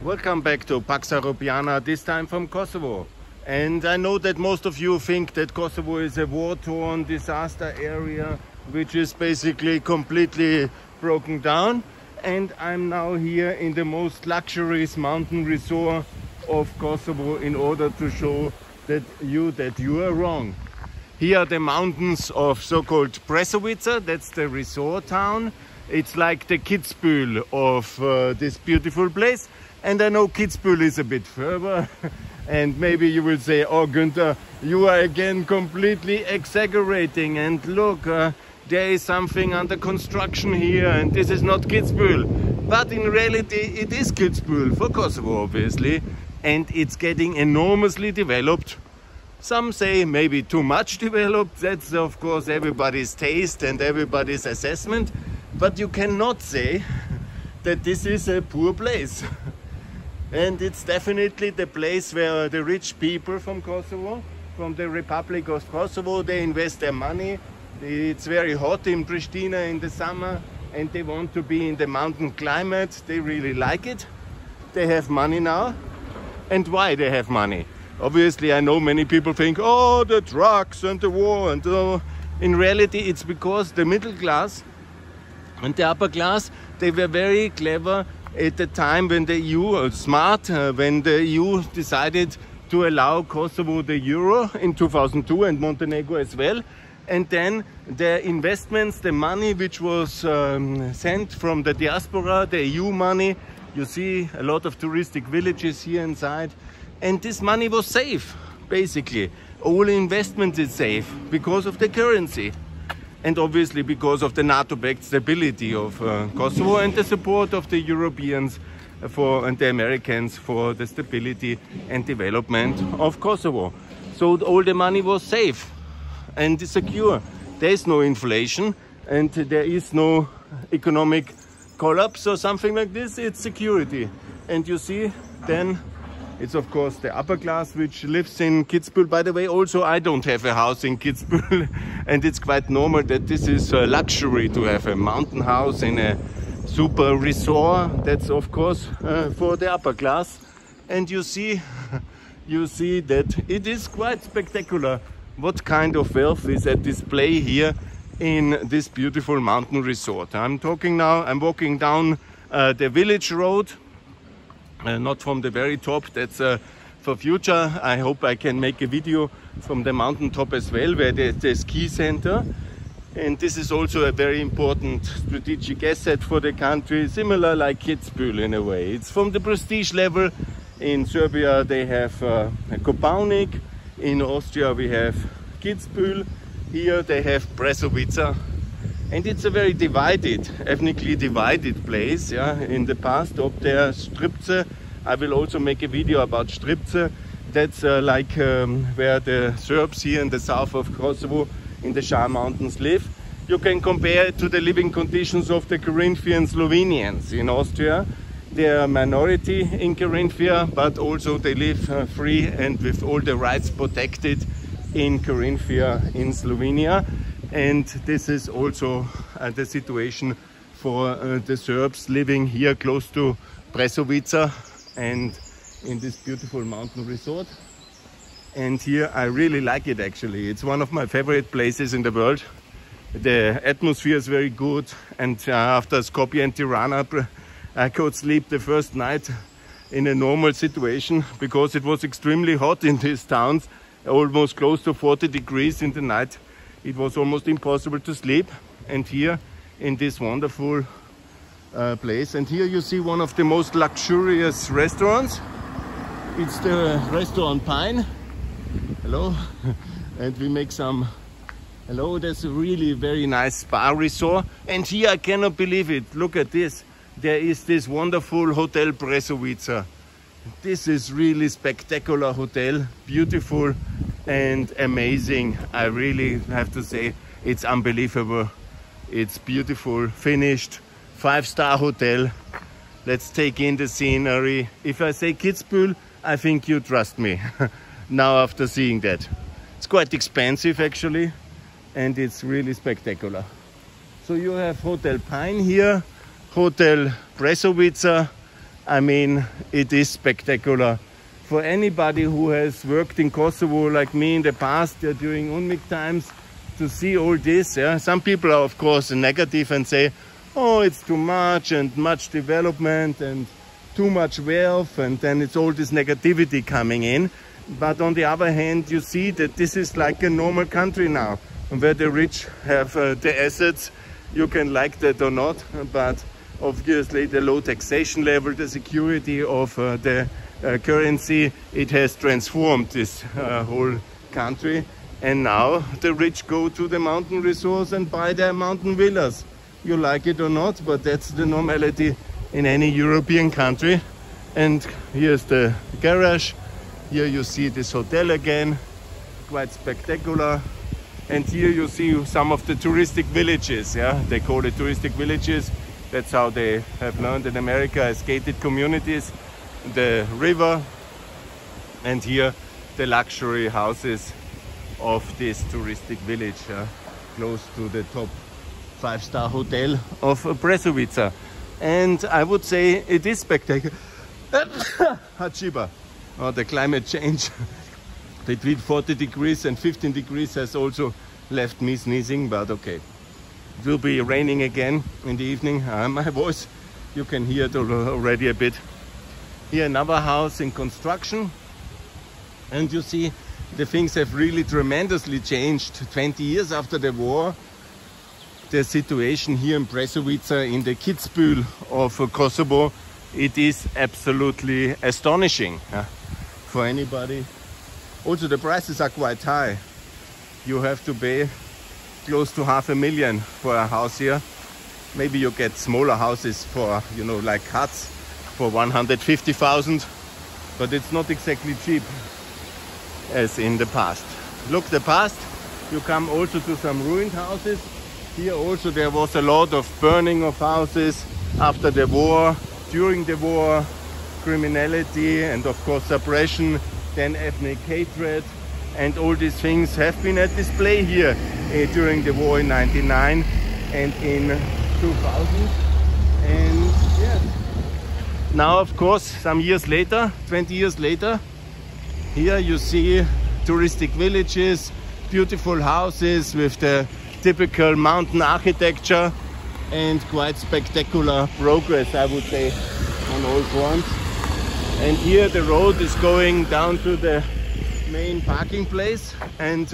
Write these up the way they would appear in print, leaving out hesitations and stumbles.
Welcome back to Pax Europiana, this time from Kosovo. And I know that most of you think that Kosovo is a war-torn disaster area, which is basically completely broken down. And I'm now here in the most luxurious mountain resort of Kosovo in order to show that you are wrong. Here are the mountains of so-called Bresovica, that's the resort town. It's like the Kitzbühl of this beautiful place. And I know Kitzbühl is a bit further, and maybe you will say, oh Günther, you are again completely exaggerating, and look, there is something under construction here, and this is not Kitzbühl. But in reality, it is Kitzbühl for Kosovo, obviously, and it's getting enormously developed. Some say maybe too much developed. That's of course everybody's taste and everybody's assessment, but you cannot say that this is a poor place. And it's definitely the place where the rich people from Kosovo, from the Republic of Kosovo, they invest their money. It's very hot in Pristina in the summer, and they want to be in the mountain climate. They really like it. They have money now. And why they have money? Obviously, I know many people think, oh, the drugs and the war. And in reality, it's because the middle class and the upper class, they were very clever at the time when the EU was smart, when the EU decided to allow Kosovo the euro in 2002 and Montenegro as well. And then the investments, the money which was sent from the diaspora, the EU money, you see a lot of touristic villages here inside. And this money was safe, basically. All investment is safe because of the currency. And obviously because of the NATO-backed stability of Kosovo and the support of the Europeans and the Americans for the stability and development of Kosovo. So all the money was safe and secure. There is no inflation and there is no economic collapse or something like this. It's security. And you see then it's of course the upper class which lives in Kitzbühel. By the way, also I don't have a house in Kitzbühel, and it's quite normal that this is a luxury to have a mountain house in a super resort. That's of course for the upper class. And you see that it is quite spectacular what kind of wealth is at display here in this beautiful mountain resort. I'm walking down the village road. Not from the very top, that's for future. I hope I can make a video from the mountain top as well, where there's the ski center. And this is also a very important strategic asset for the country, similar like Kitzbühel in a way. It's from the prestige level. In Serbia they have Kopaonik, in Austria we have Kitzbühel, here they have Bresovica. And it's a very ethnically divided place. Yeah? In the past, up there, Stripce. I will also make a video about Stripce. That's where the Serbs here in the south of Kosovo, in the Jahn Mountains, live. You can compare it to the living conditions of the Carinthian Slovenians in Austria. They are a minority in Carinthia, but also they live free and with all the rights protected in Carinthia in Slovenia. And this is also the situation for the Serbs living here close to Bresovica and in this beautiful mountain resort. And here I really like it actually. It's one of my favorite places in the world. The atmosphere is very good, and after Skopje and Tirana I could sleep the first night in a normal situation because it was extremely hot in these towns, almost close to 40 degrees in the night. It was almost impossible to sleep. And here in this wonderful place, and here you see one of the most luxurious restaurants. It's the restaurant Pine. Hello. And we make some, hello, there's a really very nice spa resort. And here I cannot believe it, look at this. There is this wonderful Hotel Bresovica. This is really spectacular hotel, beautiful and amazing. I really have to say it's unbelievable. It's beautiful, finished, 5-star hotel. Let's take in the scenery. If I say Kitzbühel, I think you trust me now after seeing that. It's quite expensive actually, and it's really spectacular. So you have Hotel Pine here, Hotel Bresovica, I mean, it is spectacular. For anybody who has worked in Kosovo like me in the past during UNMIK times, to see all this, some people are of course negative and say, oh, it's too much and much development and too much wealth, and then it's all this negativity coming in. But on the other hand, you see that this is like a normal country now, where the rich have the assets. You can like that or not, but obviously the low taxation level, the security of the currency, it has transformed this whole country. And now the rich go to the mountain resorts and buy their mountain villas. You like it or not, but that's the normality in any European country. And here's the garage. Here you see this hotel again, quite spectacular. And here you see some of the touristic villages. They call it touristic villages. That's how they have learned in America, as gated communities. The river, and here the luxury houses of this touristic village, close to the top 5-star hotel of Bresovica. And I would say it is spectacular. Hachiba. Oh, the climate change between 40 degrees and 15 degrees has also left me sneezing, but okay. It will be raining again in the evening. My voice, you can hear it already a bit. Here another house in construction, and you see the things have really tremendously changed 20 years after the war. The situation here in Bresovica, in the Kitzbühl of Kosovo, it is absolutely astonishing for anybody. Also the prices are quite high. You have to pay close to $500,000 for a house here. Maybe you get smaller houses for, you know, like huts for 150,000, but it's not exactly cheap as in the past. Look, the past, you come also to some ruined houses. Here also there was a lot of burning of houses after the war, during the war, criminality and of course suppression, then ethnic hatred, and all these things have been at display here during the war in 1999 and in 2000. And yes, now of course some years later, 20 years later, here you see touristic villages, beautiful houses with the typical mountain architecture, and quite spectacular progress, I would say, on all fronts. And here the road is going down to the main parking place, and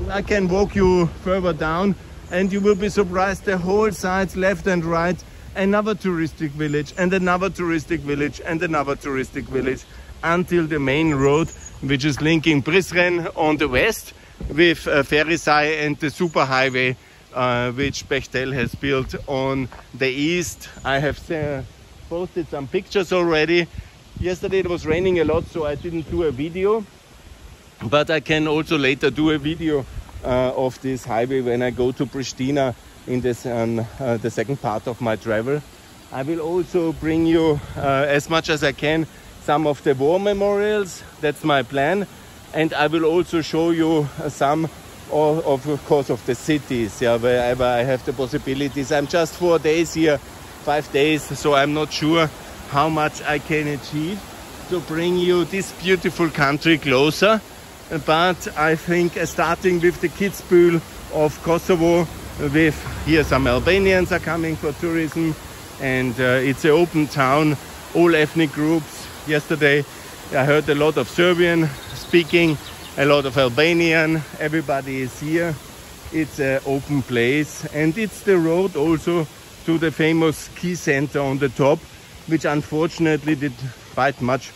I can walk you further down and you will be surprised, the whole sides, left and right, another touristic village and another touristic village and another touristic village, until the main road, which is linking Prizren on the west with Ferisaj and the superhighway which Bechtel has built on the east. I have posted some pictures already. Yesterday it was raining a lot, so I didn't do a video, but I can also later do a video of this highway when I go to Pristina in this the second part of my travel. I will also bring you as much as I can some of the war memorials. That's my plan. And I will also show you some of course of the cities, wherever I have the possibilities. I'm just 4 days here, 5 days, so I'm not sure how much I can achieve to bring you this beautiful country closer. But I think starting with the Kitzbühl of Kosovo, with here some Albanians are coming for tourism, and it's an open town, all ethnic groups. Yesterday I heard a lot of Serbian speaking, a lot of Albanian, everybody is here. It's an open place, and it's the road also to the famous ski center on the top, which unfortunately did quite much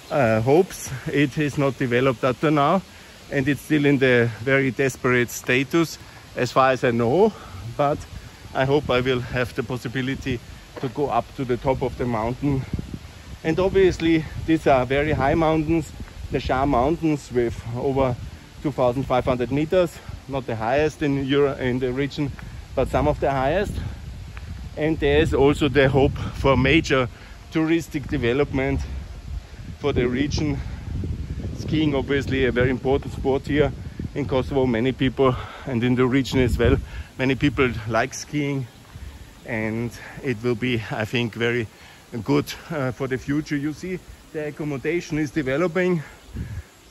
hopes. It is not developed up to now, and it's still in the very desperate status as far as I know, but I hope I will have the possibility to go up to the top of the mountain. And obviously these are very high mountains, the Jahn mountains with over 2,500 meters, not the highest in the region, but some of the highest. And there's also the hope for major touristic development for the region. Skiing obviously a very important sport here in Kosovo. Many people, and in the region as well, many people like skiing, and it will be, I think, very good for the future. You see, the accommodation is developing,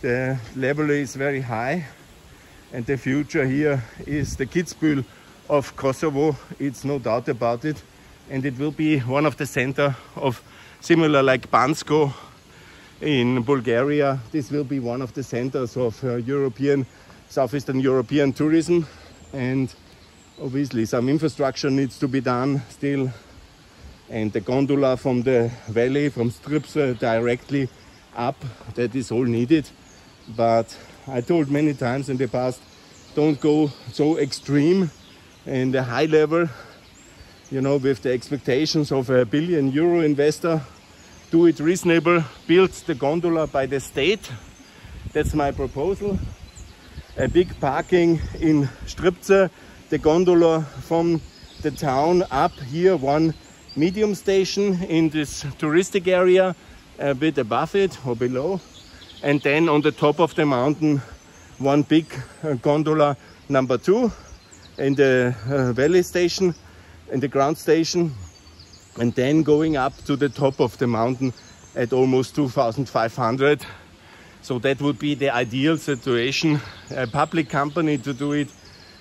the level is very high, and the future here is the Kitzbühl of Kosovo. It's no doubt about it, and it will be one of the center of, similar like Bansko in Bulgaria, this will be one of the centers of Southeastern European tourism. And obviously some infrastructure needs to be done still, and the gondola from the valley, from Stripse directly up, that is all needed. But I told many times in the past, don't go so extreme in the high level, you know, with the expectations of a €1 billion investor. Do it reasonable, build the gondola by the state. That's my proposal. A big parking in Stripse, the gondola from the town up here, one medium station in this touristic area, a bit above it or below, and then on the top of the mountain, one big gondola number 2 in the valley station, in the ground station, and then going up to the top of the mountain at almost 2,500. So that would be the ideal situation, a public company to do it,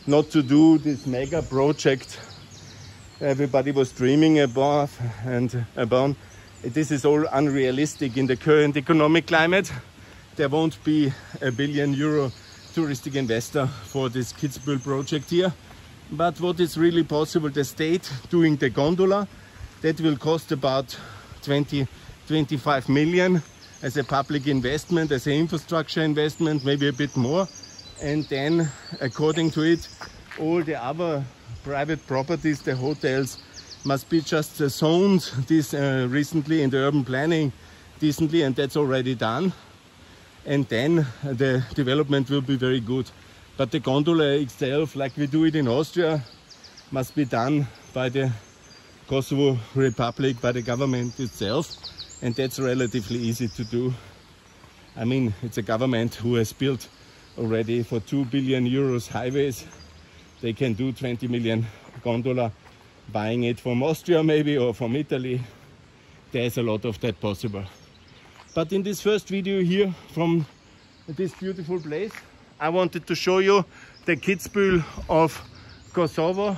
not to do this mega project everybody was dreaming about. This is all unrealistic in the current economic climate. There won't be €1 billion touristic investor for this Kitzbühel project here. But what is really possible, the state doing the gondola, that will cost about 20-25 million as a public investment, as an infrastructure investment, maybe a bit more. And then, according to it, all the other private properties, the hotels, must be just zoned this recently in the urban planning decently, and that's already done. And then the development will be very good. But the gondola itself, like we do it in Austria, must be done by the Kosovo Republic, by the government itself. And that's relatively easy to do. I mean, it's a government who has built already for €2 billion highways. They can do 20 million gondola, buying it from Austria maybe, or from Italy. There's a lot of that possible. But in this first video here from this beautiful place, I wanted to show you the Kitzbühel of Kosovo.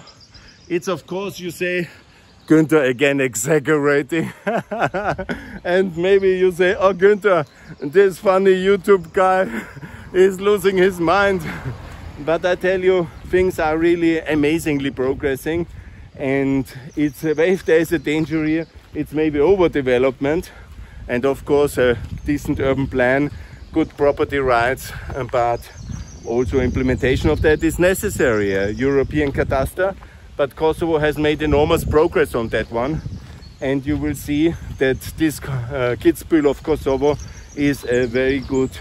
It's, of course, you say, Günther again exaggerating. And maybe you say, oh Günther, this funny YouTube guy is losing his mind. But I tell you, things are really amazingly progressing. And it's, if there is a danger here, it's maybe overdevelopment. And of course a decent urban plan, good property rights, but also implementation of that is necessary. A European cadastre. But Kosovo has made enormous progress on that one, and you will see that this Kitzbühel of Kosovo is a very good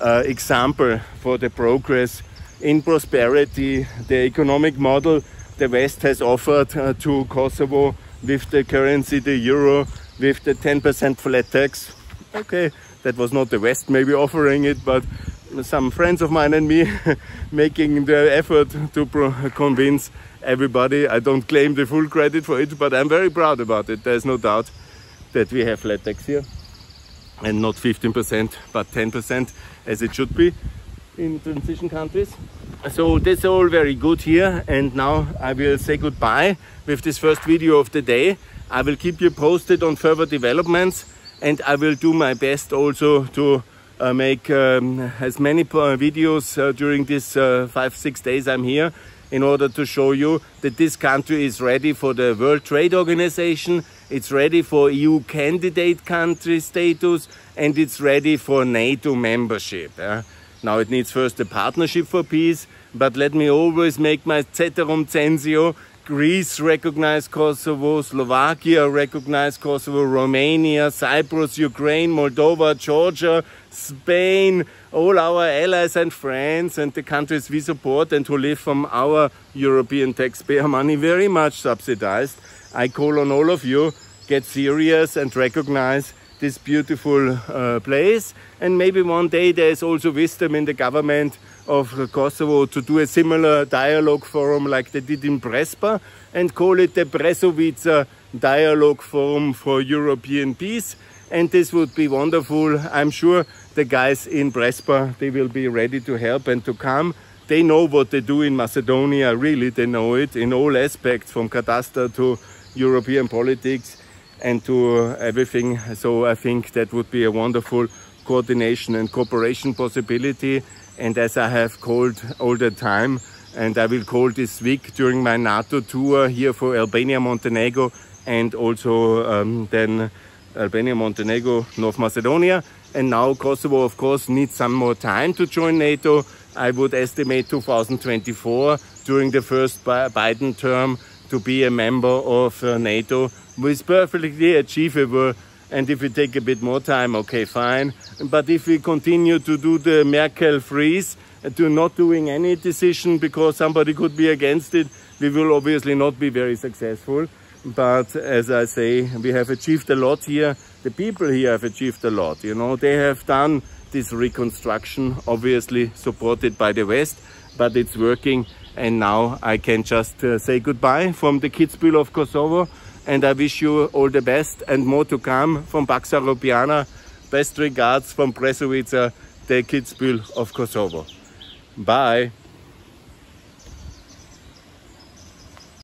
example for the progress in prosperity, the economic model the West has offered to Kosovo with the currency, the euro, with the 10% flat tax. Okay, that was not the West maybe offering it, but some friends of mine and me making the effort to convince everybody. I don't claim the full credit for it, but I'm very proud about it. There's no doubt that we have flat tax here, and not 15%, but 10% as it should be in transition countries. So that's all very good here, and now I will say goodbye with this first video of the day. I will keep you posted on further developments, and I will do my best also to make as many videos during this 5-6 days I'm here, in order to show you that this country is ready for the World Trade Organization, it's ready for EU candidate country status, and it's ready for NATO membership. Now it needs first a partnership for peace, but let me always make my ceterum censeo. Greece recognized Kosovo, Slovakia recognized Kosovo, Romania, Cyprus, Ukraine, Moldova, Georgia, Spain, all our allies and friends and the countries we support and who live from our European taxpayer money, very much subsidized. I call on all of you, get serious and recognize this beautiful place. And maybe one day there is also wisdom in the government of Kosovo to do a similar dialogue forum like they did in Prespa and call it the Bresovica dialogue forum for European peace, and this would be wonderful. I'm sure the guys in Prespa, they will be ready to help and to come. They know what they do in Macedonia, really, they know it in all aspects, from cadastre to European politics and to everything. So I think that would be a wonderful coordination and cooperation possibility. And as I have called all the time, and I will call this week during my NATO tour here for Albania, Montenegro, and also then Albania, Montenegro, North Macedonia. And now Kosovo, of course, needs some more time to join NATO. I would estimate 2024, during the first Biden term, to be a member of NATO, which is perfectly achievable. And if we take a bit more time, okay, fine. But if we continue to do the Merkel freeze, to not doing any decision because somebody could be against it, we will obviously not be very successful. But as I say, we have achieved a lot here. The people here have achieved a lot. You know, they have done this reconstruction, obviously supported by the West, but it's working. And now I can just say goodbye from the Kitzbühl of Kosovo. And I wish you all the best and more to come from Pax Europiana. Best regards from Bresovica, the Kitzbühl of Kosovo. Bye.